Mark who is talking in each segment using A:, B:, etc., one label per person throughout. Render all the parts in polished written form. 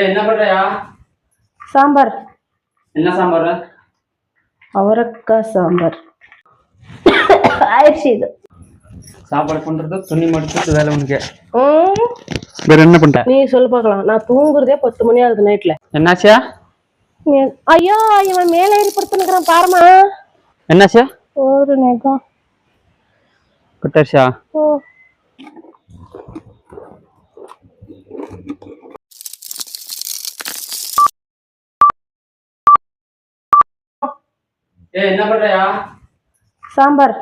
A: என்ன பண்றயா?
B: சாம்பார்.
A: என்ன சாம்பார்?
B: அவரக்காய் சாம்பார். ஆயிடுச்சு இது.
A: சாப்பாடு பண்றது துணி மடிச்சு வேலை உனக்கு. வேற என்ன பண்ற?
B: நீ சொல்லு பார்க்கலாம். நான் தூங்குறதே 10 மணி ஆகுது நைட்ல.
A: என்னாச்சா?
B: ஐயோ இவன் மேல ஏறி படுத்துனுக்குறான் பாருமா.
A: என்னாச்சா?
B: ஒரு நேகம்
A: கட்டர்ஷா. என்ன பண்றயா?
B: சாம்பார்.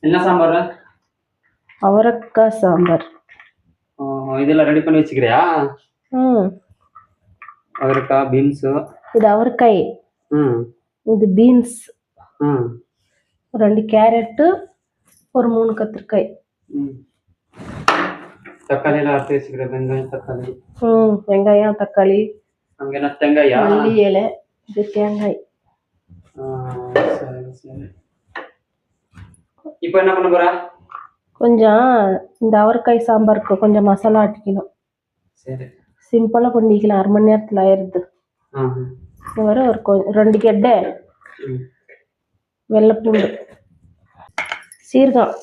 A: என்ன சாம்பார்?
B: அவரக்காய் சாம்பார்.
A: இதெல்லாம் ரெடி பண்ணி வச்சுக்கிறியா? அவரக்காய், பீன்ஸ்.
B: இது அவரக்காய். இது பீன்ஸ். 2 கேரட், ஒரு 3 கத்திரிக்காய்.
A: தக்காளி எல்லாம் அரைச்சு வச்சுக்கிறேன். வெங்காயம், தக்காளி.
B: வெங்காயம், தக்காளி.
A: அங்க என்ன தேங்காயா?
B: மல்லி இலை. இது தேங்காய்.
A: சரி சரி. இப்போ என்ன பண்ண போற? கொஞ்சம்
B: இந்த அவரக்காய் சாம்பாருக்கு கொஞ்சம் மசாலா ஆட்டிக்கணும்.
A: சரி.
B: சிம்பிளா பண்ணிக்கலாம். 1/2 மணி நேரத்துல ஆயிடுது. வர ஒரு 2 கெட்டை வெள்ளைப்பூண்டு, சீரகம்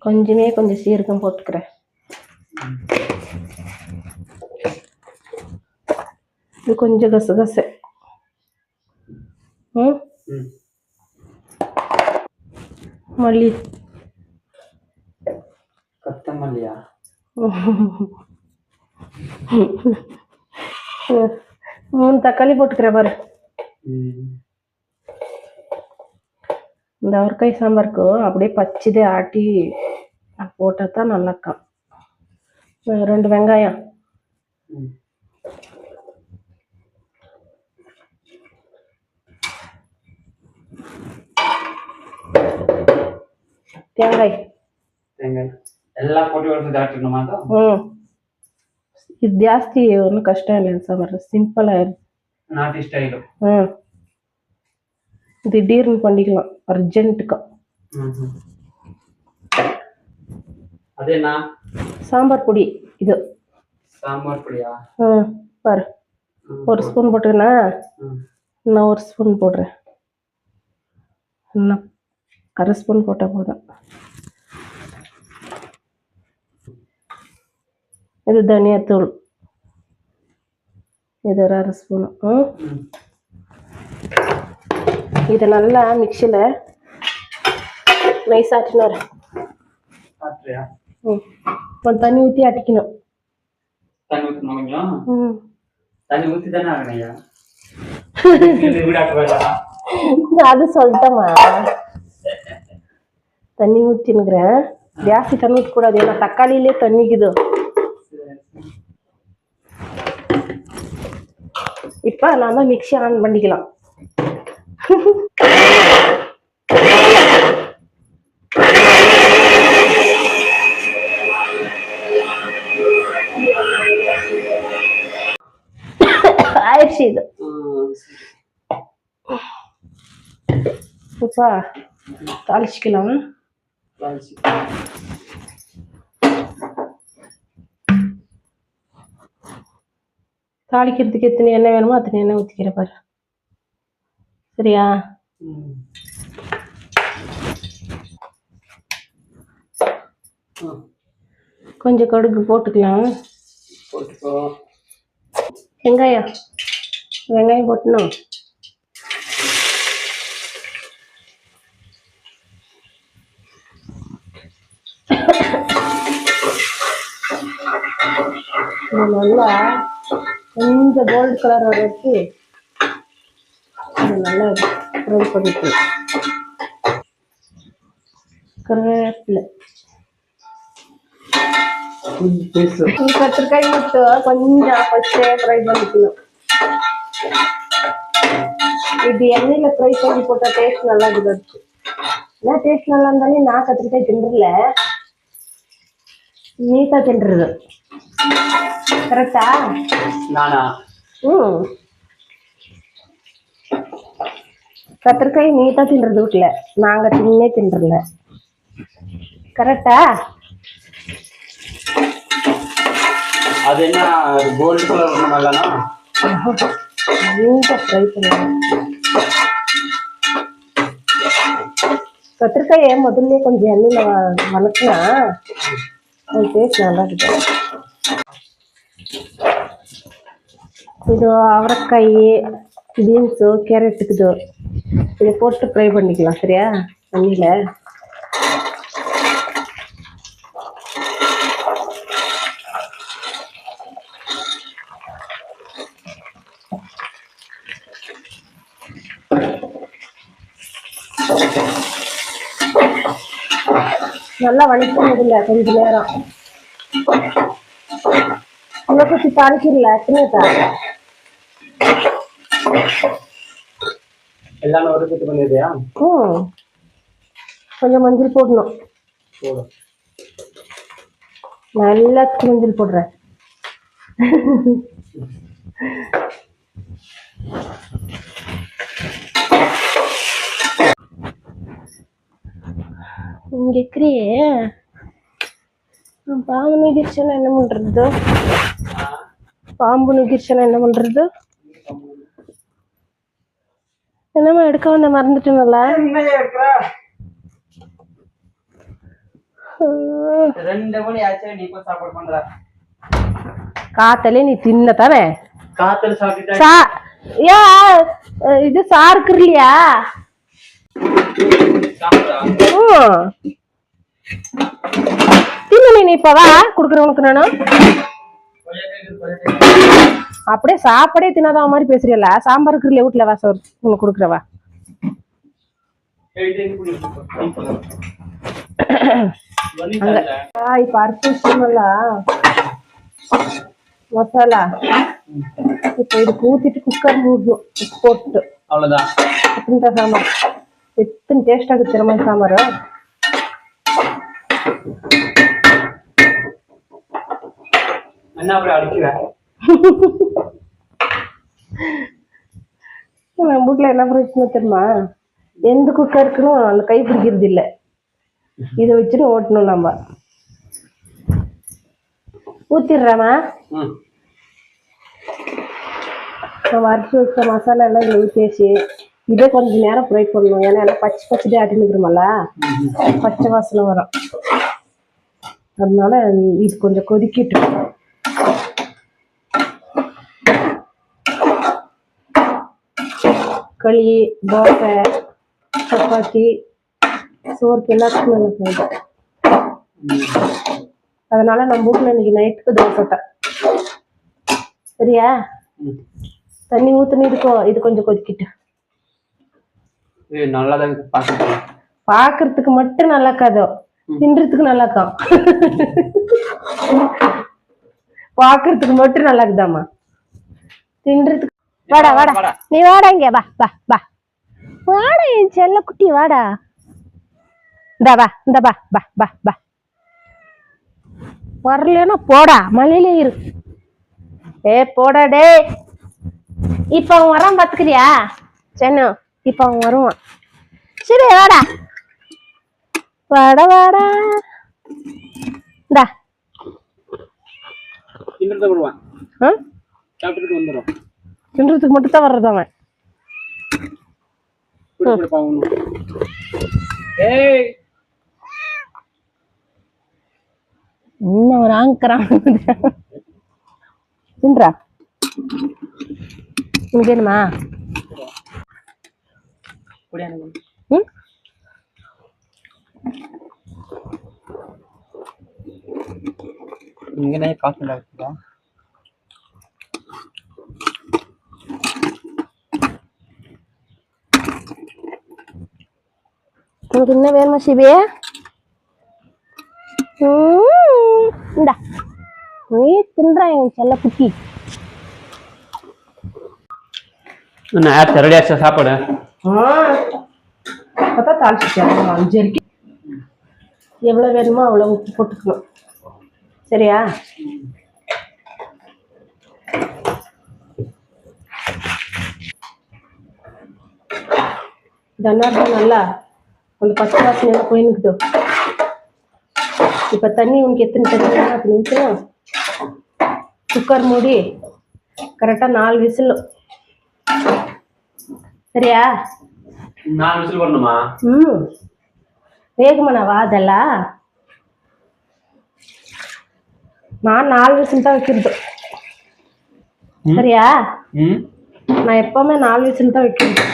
B: கொஞ்சம் சீரகம் போட்டுக்கிறேன். இது கொஞ்சம் கசகசை. மல்லி,
A: கொத்தமல்லியா?
B: 3 தக்காளி போட்டுக்கிறேன் பாரு. இந்த அவரக்காய் சாம்பாருக்கு அப்படியே பச்சைதே ஆட்டி போட்டா தான் நல்லா இருக்கும். 2 வெங்காயம், தேங்காய்
A: எல்லாம் போட்டு எடுத்து ஆட்டணுமா?
B: இது ಜಾಸ್ತಿ ஒன்றும் கஷ்டம் இல்லை. சாம்பார் சிம்பிளா இருக்கு.
A: நாட்டி ஸ்டைல்.
B: திடீர்னு பண்ணிக்கலாம் அர்ஜென்ட்டுக்கா.
A: அதேனா
B: சாம்பார் பொடி. இது
A: சாம்பார் பொடியா?
B: பாரு, 1 ஸ்பூன் போட்டுக்கண்ணா. நான் 1 ஸ்பூன் போடுறேன். இன்னும் 1/2 ஸ்பூன் போட்டால் போதும். இது தனியாத்தூள். இது 1/2 ஸ்பூனு. இதை நல்லா மிக்சியில் நைஸ் ஆட்டினார். கொஞ்சம் தண்ணி ஊற்றி ஆட்டிக்கணும். அது சொல்லிட்டேம்மா. தண்ணி ஊற்றினுக்கிறேன். ஜாஸ்தி தண்ணி ஊற்றக்கூடாது, ஏன்னா தக்காளியிலே தண்ணிக்குது. இப்போ நாம மிக்சி ஆன் பண்ணிக்கலாம். ஆயிடுச்சு இது. இப்போ தாளிச்சிக்கலாம். தாளிக்கிறதுக்கு எத்தனை எண்ணெய் வேணுமோ அத்தனை எண்ணெய் ஊற்றிக்கிற பாரு. சரியா? கொஞ்சம் கடுகு போட்டுக்கலாம். வெங்காயம் போட்டணும். நல்லா கொஞ்சம் கோல்டு கலர் வச்சு நல்லா ஃப்ரை பண்ணிட்டு கருவேப்பிலை, கத்திரிக்காய் மட்டும் கொஞ்சம் ஃபஸ்ட்டே ஃப்ரை பண்ணிக்கணும். இது எண்ணெயில் ஃப்ரை பண்ணி போட்டால் டேஸ்ட் நல்லா இருக்குது. ஏன்னா டேஸ்ட் நல்லா இருந்தாலே நான் கத்திரிக்காய் தின்றல, நீட்டா தின்றது. கரெக்டா?
A: நானா?
B: கத்திரிக்காய் நீட்டா தின்றது வீட்டுல, நாங்க தின்னே தின்றல. கரெக்டா?
A: அது என்ன கோல்டு கலர் ஒண்ணு வரலனா
B: நீங்க ஃப்ரை பண்ணுங்க. கத்திரிக்காயை முதல்ல கொஞ்சம் எண்ணெயில வதக்கினா அது டேஸ்ட் நல்லா இருக்கும். இது அவரைக்காய், பீன்ஸு, கேரட்டுக்குதோ இதை போட்டு ஃப்ரை பண்ணிக்கலாம். சரியா? தண்ணியில் நல்லா வலிக்கிறது இல்லை கொஞ்ச நேரம். உள்ள குத்தி தாளிக்கல சின்னதா
A: எல்லாமே ஒரு குத்து பண்ணிடுறியா?
B: கொஞ்சம் மஞ்சள் போடணும். நல்லா மஞ்சள் போடுறேன். இங்க இருக்கிறியே பாம்பு நுகிர்ச்சனா என்ன பண்றது? பாம்பு நுகிர்ச்சனா என்ன பண்றது? என்னமா எடுக்க வந்த மறந்துட்டேன்ல.
A: 2 மணி ஆச்சு, நீ இப்ப சாப்பாடு பண்ற?
B: காத்தலே நீ தின்னதானே?
A: காத்தல சாப்பிட்டா
B: இது சாருக்கு இல்லையா? தின்னு நீ இப்பவா குடுக்குற உனக்கு. நானும் அப்படியே சாப்பாடே தின்னாத மாதிரி பேசுறீல்ல. சாம்பார் இருக்குல்ல வீட்டுல வாசம் உனக்கு கொடுக்குறவா. இப்ப அரிசி மசாலா இப்ப இது ஊத்திட்டு குக்கர் மூடணும் போட்டு.
A: அவ்வளவுதான்.
B: சாம்பார் எத்தனை டேஸ்டா இருக்கு திறமை சாம்பார்.
A: என்ன அப்படி அடிக்கிறேன்?
B: நம்ம வீட்டுல என்ன பிரச்சனை தெரியுமா? எந்த குக்கருக்குன்னு அந்த கை பிடிக்கிறது இல்லை. இதை வச்சுட்டு ஓட்டணும். நம்ம ஊத்திடுறேமா. நம்ம அரிசி வச்ச மசாலா எல்லாம் இதில் ஊற்றியாச்சு. இதே கொஞ்சம் நேரம் ஃப்ரை பண்ணணும். ஏன்னா எல்லாம் பச்சை பச்சையே ஆட்டினுக்கிறோமல்ல, பச்சை வாசனை வரும். அதனால இது கொஞ்சம் கொதிக்கிட்டு. களி, தோசை, சப்பாத்தி, சோறுக்கு எல்லாத்துக்கும் நல்லா செய்யும். அதனால நம்ம வீட்டுல இன்னைக்கு நைட்டுக்கு தோசை தான். சரியா? தண்ணி ஊத்துன்னு இருக்கும். இது கொஞ்சம் கொதிக்கிட்டு.
A: நல்லாதான்
B: பாக்குறதுக்கு மட்டும் நல்லா இருக்காதோ, தின்றதுக்கு நல்லா இருக்கும். பாக்குறதுக்கு மட்டும் நல்லா இருக்குதாமா, தின்றதுக்கு. வாடா வாடா, நீ வாடா இங்க. வா வா வா வாடா என் செல்ல குட்டி, வாடா. இந்த வா, இந்த வா வா வா வா. வரலன்னா போடா, மலையில இரு. போடா டே. இப்ப அவன் வரான் பாத்துக்கிறியா? சென்னு இப்ப அவன் வருவான். சரி வாடா வாடா வாடா. இந்தா தின்றதுக்கு மட்டும் தான் வர்றது அவன். இன்னும் ஒரு ஆங்கிறான். தின்றா உனக்கு வேணுமா?
A: இங்கே காசு இருக்குதா?
B: உனக்கு என்ன வேணுமா சிபே? இந்தா நீ தின்றா என் செல்ல குட்டி.
A: ரெடியாச்சா சாப்பாடு?
B: அப்பதான் தாளிச்சிட்டேன். அஞ்சரிக்கு எவ்வளவு வேணுமோ அவ்வளவு உப்பு போட்டுக்கணும். சரியா? தன்னார்தான் நல்லா அந்த பச்சை வாசனை போயினுக்குதோ. இப்ப தண்ணி உனக்கு எத்தனை தண்ணி ஊற்றணும்? குக்கர் மூடி கரெக்டா 4 விசில். சரியா?
A: 4 விசில் பண்ணணுமா?
B: வேகுமானவா அதெல்லாம்? நான் 4 விசில் தான் வைக்கிறது. சரியா? நான் எப்பவுமே 4 விசில் தான் வைக்கிறது.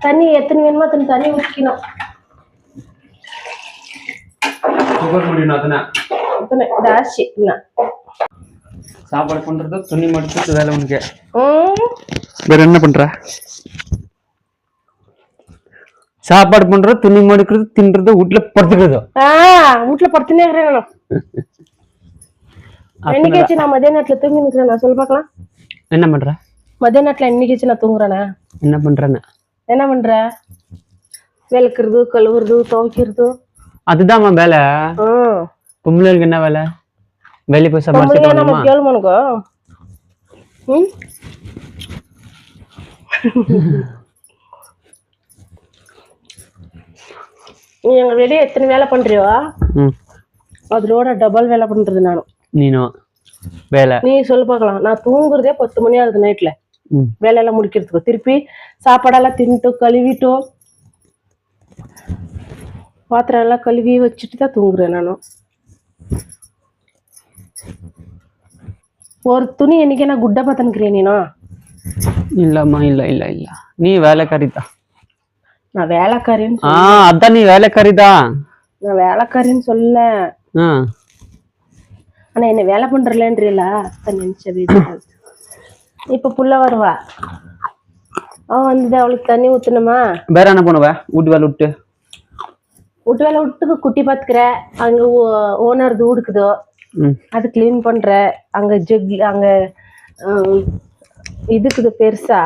B: தண்ணி எத்தனை வேணுமோ அத்தனை தண்ணி ஊற்றிக்கணும். ஜாஸ்தி
A: சாப்பாடு பண்றது துணி மடிச்சு வேலை உனக்கு. வேற என்ன பண்ற? சாப்பாடு பண்றது துணி மடிக்கிறது தின்றது வீட்டுல படுத்துக்கிறது.
B: வீட்டுல படுத்துனே இருக்கிறேன். என்னைக்காச்சும் நான் மதிய நேரத்துல தூங்கி நிக்கிறேன். நான் சொல்ல பாக்கலாம்.
A: என்ன பண்ற
B: மதிய நேரத்துல? என்னைக்காச்சும் நான் தூங்குறேனா?
A: என்ன பண்றேன்னு?
B: என்ன பண்ற? விளக்குறது, கழுவுறது, துவைக்கிறது.
A: அதுதான் வேலை. பொம்பளைகளுக்கு என்ன வேலை? வெளியே போய் சமாளிச்சு
B: நம்ம கேளுமா உனக்கு? நீ எங்க வெளியே எத்தனை வேலை பண்றியோ அதோட டபுள் வேலை பண்றது நானும்.
A: நீனும் வேலை? நீ
B: சொல்லு பாக்கலாம். நான் தூங்குறதே 10 மணி ஆகுது நைட்ல. வேலையெல்லாம் முடிக்கிறதுக்கு திருப்பி சாப்பாடெல்லாம் தின்னுட்டு கழுவிட்டு பாத்திரம் எல்லாம் கழுவி வச்சுட்டு தான் தூங்குறேன் நானும். ஒரு துணி என்னைக்கு நான் குட்டா பார்த்துக்கிறேன். நீனா?
A: இல்லம்மா, இல்ல இல்ல இல்ல, நீ வேலைக்காரி தான்.
B: நான் வேலைக்காரின்னு
A: அதான் நீ வேலைக்காரி தான்.
B: நான் வேலைக்காரின்னு சொல்ல. ஆனா என்ன வேலை பண்றலன்றீங்களா? நினைச்சது. இப்ப புள்ள வருவா, அவன் வந்து அவளுக்கு தண்ணி ஊத்தணுமா?
A: வேற என்ன பண்ணுவ? வீட்டு வேலை விட்டு
B: குட்டி பாத்துக்கிற. அங்க ஓனர் ஊடுக்குதோ அது கிளீன் பண்ற. அங்க அங்க இதுக்குது பெருசா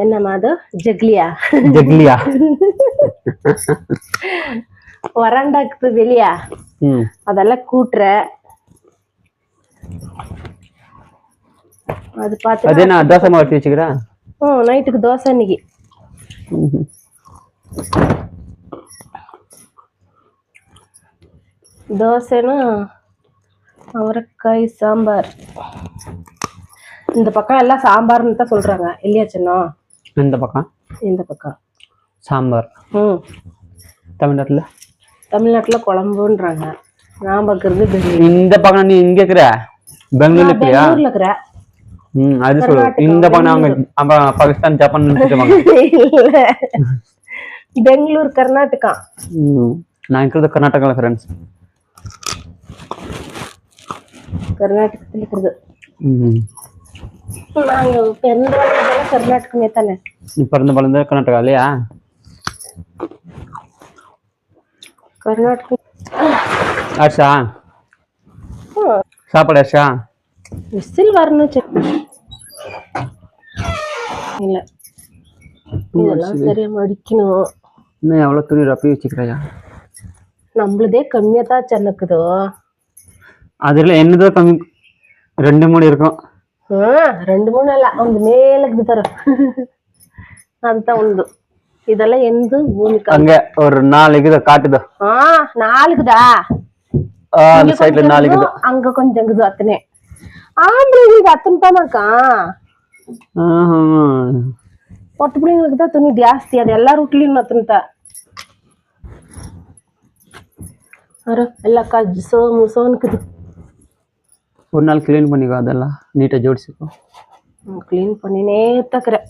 B: என்னமா அது? ஜக்லியா வராண்டாக்குது வெளியா, அதெல்லாம் கூட்டுற. அது பார்த்து
A: தோசை மாத்தி வச்சுக்கிறேன்.
B: நைட்டுக்கு தோசை இன்னைக்கு. தோசைன்னா அவரைக்காய் சாம்பார். இந்த பக்கம் எல்லாம் சாம்பார்னு தான் சொல்றாங்க இல்லையா சின்னம்?
A: இந்த பக்கம் சாம்பார். தமிழ்நாட்டுல
B: குழம்புன்றாங்க. நான் பாக்குறது
A: இந்த பக்கம். நீ இங்க இருக்கிற பெங்களூர்ல இருக்கிற? அது சொல்லு. இந்த பக்கம் பாகிஸ்தான் ஜப்பான்
B: பெங்களூர் கர்நாடகா.
A: நான் இருக்கிறது கர்நாடகால ஃப்ரெண்ட்ஸ்.
B: கர்நாடகத்தில் இருக்கிறது. நாங்க பிறந்த கர்நாடகமே தானே.
A: நீ பிறந்த வளர்ந்த கர்நாடகா இல்லையா?
B: கர்நாடகா.
A: ஆஷா சாப்பாடு ஆஷா
B: விசில் வரணும். இல்ல இதெல்லாம் சரியா மடிக்கணும்.
A: இன்னும் எவ்வளவு துணி ரப்பி வச்சுக்கிறையா?
B: நம்மளதே கம்மியா தான் சென்னுக்குதோ.
A: அதுல என்னதோ கம்மி 2-3 இருக்கும்.
B: 2-3 இல்ல, அந்த மேலுக்கு தர அதுதான் உண்டு. இதெல்லாம் எந்த பூமிக்கு
A: அங்க ஒரு 4 இருக்குது காட்டுதோ.
B: 4 இருக்குதா?
A: அந்த சைடுல 4 இருக்குது.
B: அங்க கொஞ்சம் இருக்குது. அத்தனை ஆம்பளைங்களுக்கு அத்தனை தான் இருக்கா. பொட்டு பிள்ளைங்களுக்கு தான் துணி ஜாஸ்தி. அது எல்லா ரூட்லயும் அத்தனை தான். எல்லாம் சோனுக்குது.
A: ஒரு நாள் கிளீன் பண்ணிக்கோ, அதெல்லாம் நீட்டா ஜோடிச்சுக்கோ.
B: கிளீன் பண்ணினே தக்குறேன்.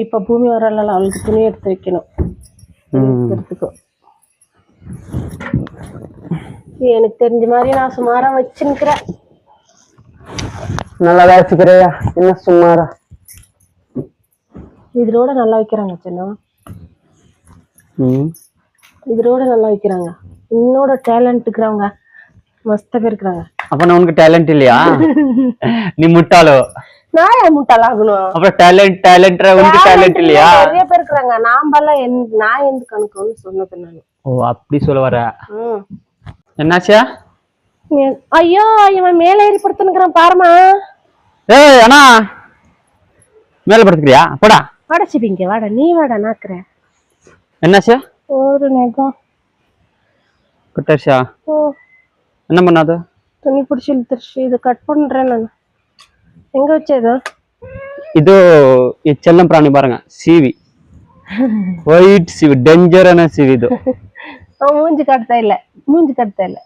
B: இப்ப பூமி வரல, அவளுக்கு துணி எடுத்து வைக்கணும். எனக்கு தெரிஞ்ச மாதிரி நான் சுமாரா வச்சுக்கிறேன்.
A: நல்லா வச்சுக்கிறையா? என்ன சுமாரா?
B: இதோட நல்லா வைக்கிறாங்க சின்ன. இதோட நல்லா வைக்கிறாங்க. இன்னோட டேலண்ட் இருக்கிறவங்க மஸ்த பேர் இருக்கிறாங்க.
A: அப்ப நான் உனக்கு டேலண்ட் இல்லையா? நீ முட்டாளோ?
B: நான் ஏன் முட்டாள் ஆகணும்?
A: அப்புறம் டேலண்ட் உனக்கு டேலண்ட் இல்லையா?
B: நிறைய பேர் இருக்கிறாங்க. நாமெல்லாம் நான் எந்த கணக்குன்னு சொன்னது நான்.
A: ஓ அப்படி சொல்ல வர. என்னாச்சா?
B: ஐயோ இவன் மேல ஏறி படுத்துனுக்குறான் பாருமா.
A: ஏய் அண்ணா மேல படுத்துக்கிறியா? போடா
B: வாடா சிபிங்க வாடா. நீ வாடா நாக்குற.
A: என்னாச்சா?
B: ஒரு நகம்
A: கட்டாச்சா?
B: ஓ
A: என்ன பண்ணாது?
B: துணி பிடிச்சி இழுத்துருச்சு. இது கட் பண்றேன் நான். எங்க வச்சது?
A: இது செல்லம் பிராணி பாருங்க, சீவி. ஒயிட் சீவி, டேஞ்சரான சீவி இது.
B: மூஞ்சி கட்டா இல்ல, மூஞ்சி கட்டா இல்ல.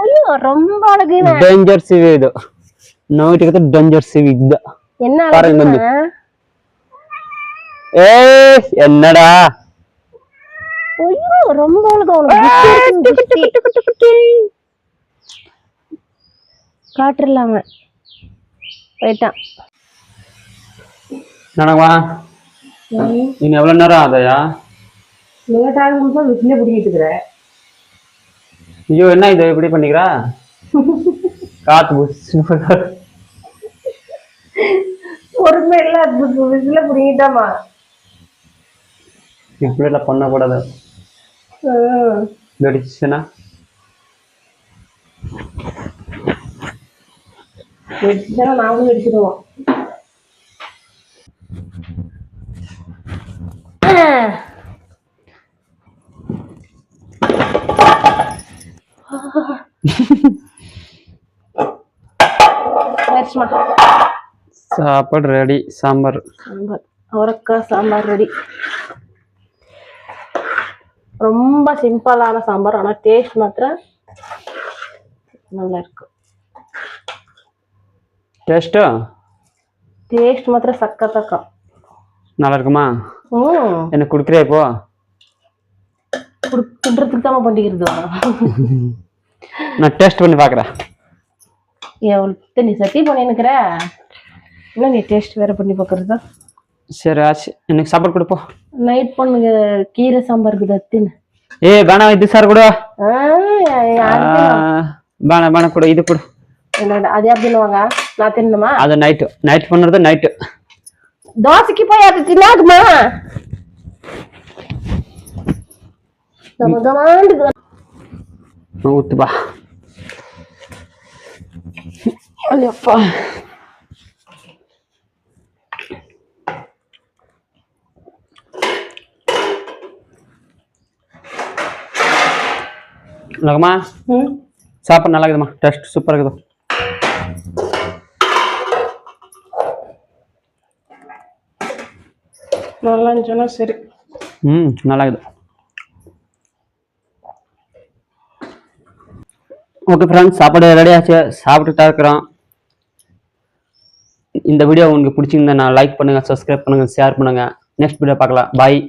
B: ஐயோ ரொம்ப அழகு.
A: டேஞ்சர் சீவி இது. நோய்ட்டுக்கு டேஞ்சர் சீவி இது.
B: என்ன
A: பாருங்க. ஏய் என்னடா?
B: ஐயோ ரொம்ப அழகு. உனக்கு காட்டுலாம போயிட்டான்.
A: நடவா நீங்க எவ்வளவு நேரம் ஆதையா?
B: லேட் ஆகும் போது வீட்டுல பிடிக்கிட்டு இருக்கிற.
A: ஐயோ என்ன இது இப்படி பண்ணிக்கிறா? காத்து
B: பொறுமை இல்ல, விசில பிடிக்கிட்டாமா.
A: இப்படி எல்லாம் பண்ணக்கூடாது. வெடிச்சுன்னா
B: வெடிச்சுனா நாங்களும் வெடிச்சிடுவோம்.
A: சாப்பாடு ரெடி. சாம்பார்
B: அவரக்காய் சாம்பார் ரெடி. ரொம்ப சிம்பிளான சாம்பார், ஆனா டேஸ்ட் மாத்திரம் நல்லா இருக்கு. டேஸ்ட் மாத்திரம் சக்கத்தக்கா
A: நல்லா இருக்குமா? எனக்கு குடுக்குறியா இப்போ?
B: குடுக்கிறதுக்கு தான் பண்ணிக்கிறது.
A: நான் டேஸ்ட் பண்ணி பாக்குறேன்.
B: எவ்வளவு நீ சத்தி பண்ணினுக்கிற, என்ன நீ டேஸ்ட் வேற பண்ணி பாக்குறதா?
A: சரி ஆச்சு, எனக்கு சாப்பாடு கொடுப்போம்.
B: நைட் பண்ணுங்க கீரை சாம்பாருக்கு தத்தின்னு.
A: ஏய் வேணா, இது சார் கூட வேணா கூட, இது கூட.
B: அது யார் தின்னுவாங்க? நான் தின்னுமா?
A: அது நைட் பண்ணுறது நைட்டு.
B: தோசைக்கு போய் அது தின்னாக்குமா?
A: ஊத்துப்பா. அப்பா நகமா சாப்பாடு நல்லா இருக்குதுமா, டேஸ்ட் சூப்பர் இருக்குது.
B: நல்லா இருந்துச்சுன்னா சரி.
A: நல்லா இருக்குது. ஓகே ஃப்ரெண்ட்ஸ், சாப்பாடு ரெடி ஆச்சு, சாப்பிட்டுட்டா இருக்கிறோம். இந்த வீடியோ உங்களுக்கு பிடிச்சிருந்தா நான் லைக் பண்ணுங்க, சப்ஸ்கிரைப் பண்ணுங்க, ஷேர் பண்ணுங்க. நெக்ஸ்ட் வீடியோ பார்க்கலாம். பாய்.